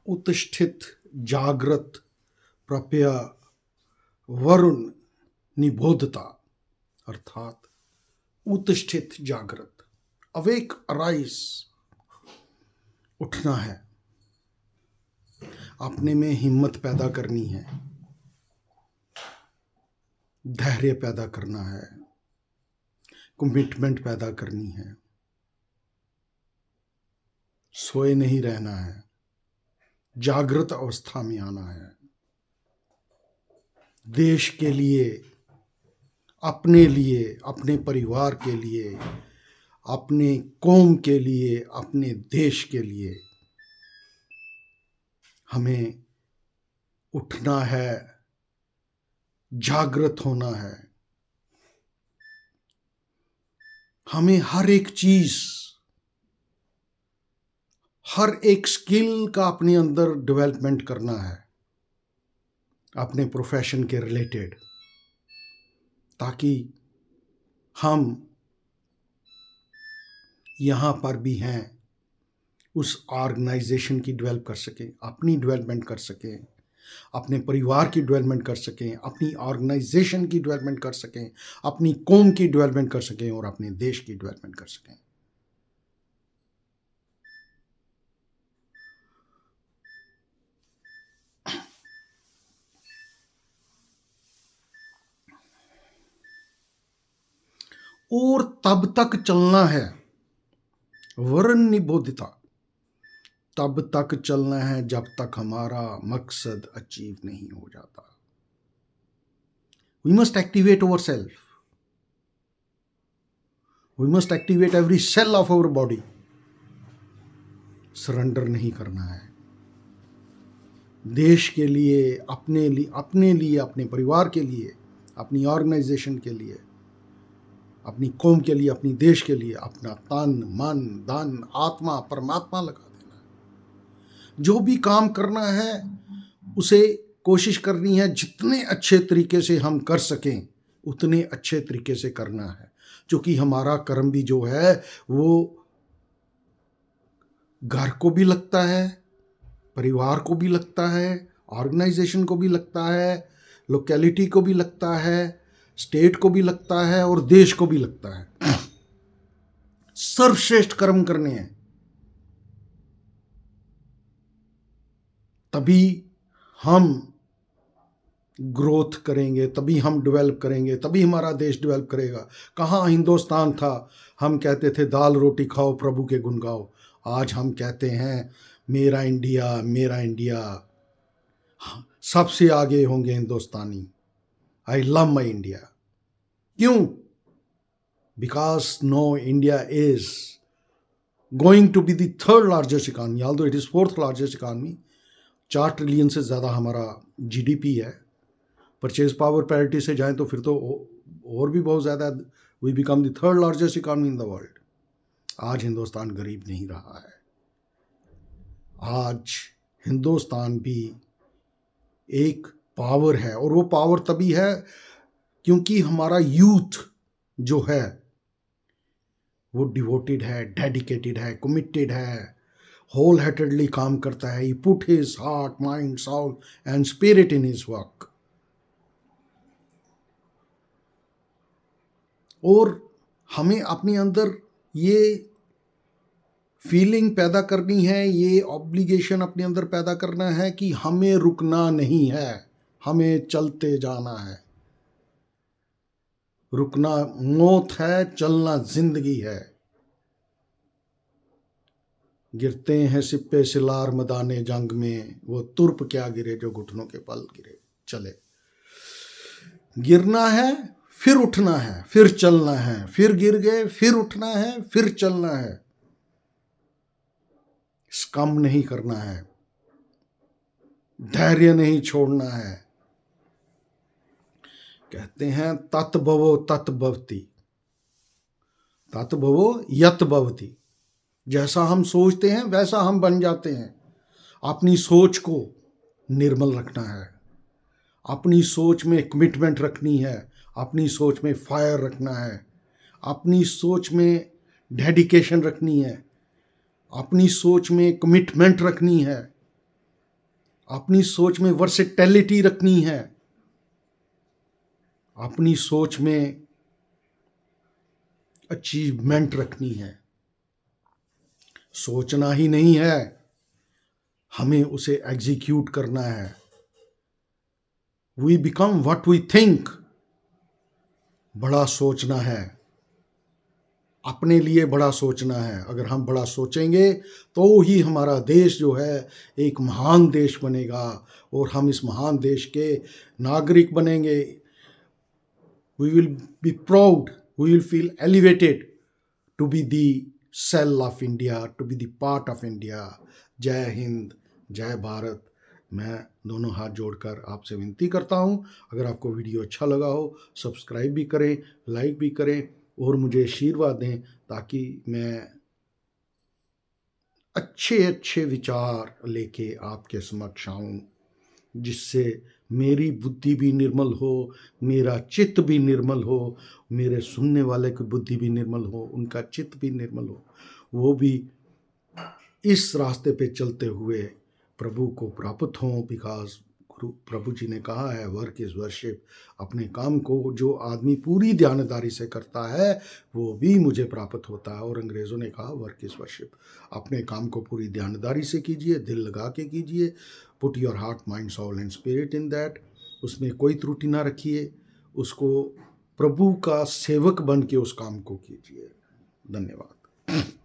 उत्तिष्ठित जागृत प्रप्य वरुण निबोधता, अर्थात उत्तिष्ठित जागृत, अवेक अराइज, उठना है, अपने में हिम्मत पैदा करनी है, धैर्य पैदा करना है, कमिटमेंट पैदा करनी है, सोए नहीं रहना है, जागृत अवस्था में आना है, देश के लिए, अपने परिवार के लिए, अपने कौम के लिए, अपने देश के लिए हमें उठना है, जागृत होना है। हमें हर एक चीज, हर एक स्किल का अपने अंदर डेवलपमेंट करना है, अपने प्रोफेशन के रिलेटेड, ताकि हम यहाँ पर भी हैं उस ऑर्गेनाइजेशन की डेवलप कर सकें, अपनी डेवलपमेंट कर सकें, अपने परिवार की डेवलपमेंट कर सकें, अपनी ऑर्गेनाइजेशन की डेवलपमेंट कर सकें, अपनी कौम की डेवलपमेंट कर सकें और अपने देश की डेवलपमेंट कर सकें। और तब तक चलना है, वरुण निबोधिता, तब तक चलना है जब तक हमारा मकसद अचीव नहीं हो जाता। We must activate ourselves. We must activate every cell of our body. Surrender नहीं करना है। देश के लिए, अपने लिए, अपने परिवार के लिए, अपनी ऑर्गेनाइजेशन के लिए, अपनी कौम के लिए, अपनी देश के लिए अपना तन, मन, धन, आत्मा, परमात्मा लगा देना। जो भी काम करना है उसे कोशिश करनी है जितने अच्छे तरीके से हम कर सकें उतने अच्छे तरीके से करना है, क्योंकि हमारा कर्म भी जो है वो घर को भी लगता है, परिवार को भी लगता है, ऑर्गेनाइजेशन को भी लगता है, लोकेलिटी को भी लगता है, स्टेट को भी लगता है और देश को भी लगता है। सर्वश्रेष्ठ कर्म करने हैं, तभी हम ग्रोथ करेंगे, तभी हम डेवलप करेंगे, तभी हमारा देश डेवलप करेगा। कहाँ हिंदुस्तान था, हम कहते थे दाल रोटी खाओ प्रभु के गुण गाओ, आज हम कहते हैं मेरा इंडिया, मेरा इंडिया। सबसे आगे होंगे Hindustani. I love my India. क्यों? Because no, India is going to be the third largest economy, although it is fourth largest economy. 4 trillion से ज़्यादा हमारा जीडीपी है। परचेज पावर पैरिटी से जाएं तो फिर तो और भी बहुत ज़्यादा, we become the third largest economy in the world. आज हिंदुस्तान गरीब नहीं रहा है। आज हिंदुस्तान भी एक पावर है, और वो पावर तभी है क्योंकि हमारा यूथ जो है वो डिवोटेड है, डेडिकेटेड है, कमिटेड है, होल हार्टेडली काम करता है। He put his heart, mind, soul and spirit in his work. और हमें अपने अंदर ये फीलिंग पैदा करनी है, ये ऑब्लिगेशन अपने अंदर पैदा करना है कि हमें रुकना नहीं है, हमें चलते जाना है। रुकना मौत है, चलना जिंदगी है। गिरते हैं सिप्पे सिलार मदाने जंग में, वो तुर्प क्या गिरे जो घुटनों के पल गिरे। चले, गिरना है, फिर उठना है, फिर चलना है, फिर गिर गए, फिर उठना है, फिर चलना है। कम नहीं करना है, धैर्य नहीं छोड़ना है। कहते हैं तत् भवो तत् भवति, तत् भवो यत् भवति। जैसा हम सोचते हैं वैसा हम बन जाते हैं। अपनी सोच को निर्मल रखना है, अपनी सोच में कमिटमेंट रखनी है, अपनी सोच में फायर रखना है, अपनी सोच में डेडिकेशन रखनी है, अपनी सोच में कमिटमेंट रखनी है। अपनी सोच में वर्सेटैलिटी रखनी है, अपनी सोच में अचीवमेंट रखनी है। सोचना ही नहीं है, हमें उसे एग्जीक्यूट करना है। We become what we think. बड़ा सोचना है, अपने लिए बड़ा सोचना है। अगर हम बड़ा सोचेंगे तो ही हमारा देश जो है एक महान देश बनेगा और हम इस महान देश के नागरिक बनेंगे। We will be proud, we will feel elevated to be the cell of India, to be the part of India. जय हिंद, जय भारत। मैं दोनों हाथ जोड़कर आपसे विनती करता हूँ, अगर आपको वीडियो अच्छा लगा हो सब्सक्राइब भी करें, लाइक भी करें और मुझे आशीर्वाद दें, ताकि मैं अच्छे अच्छे विचार लेके आपके समक्ष आऊँ, जिससे मेरी बुद्धि भी निर्मल हो, मेरा चित्त भी निर्मल हो, मेरे सुनने वाले की बुद्धि भी निर्मल हो, उनका चित्त भी निर्मल हो, वो भी इस रास्ते पे चलते हुए प्रभु को प्राप्त हों। बिकॉज गुरु प्रभु जी ने कहा है, वर्क इज वर्शिप। अपने काम को जो आदमी पूरी ध्यानदारी से करता है वो भी मुझे प्राप्त होता है। और अंग्रेज़ों ने कहा वर्क इज वर्शिप। अपने काम को पूरी ध्यानदारी से कीजिए, दिल लगा के कीजिए। Put your heart, mind, soul and spirit in that. उसमें कोई त्रुटि ना रखिए, उसको प्रभु का सेवक बन के उस काम को कीजिए। धन्यवाद।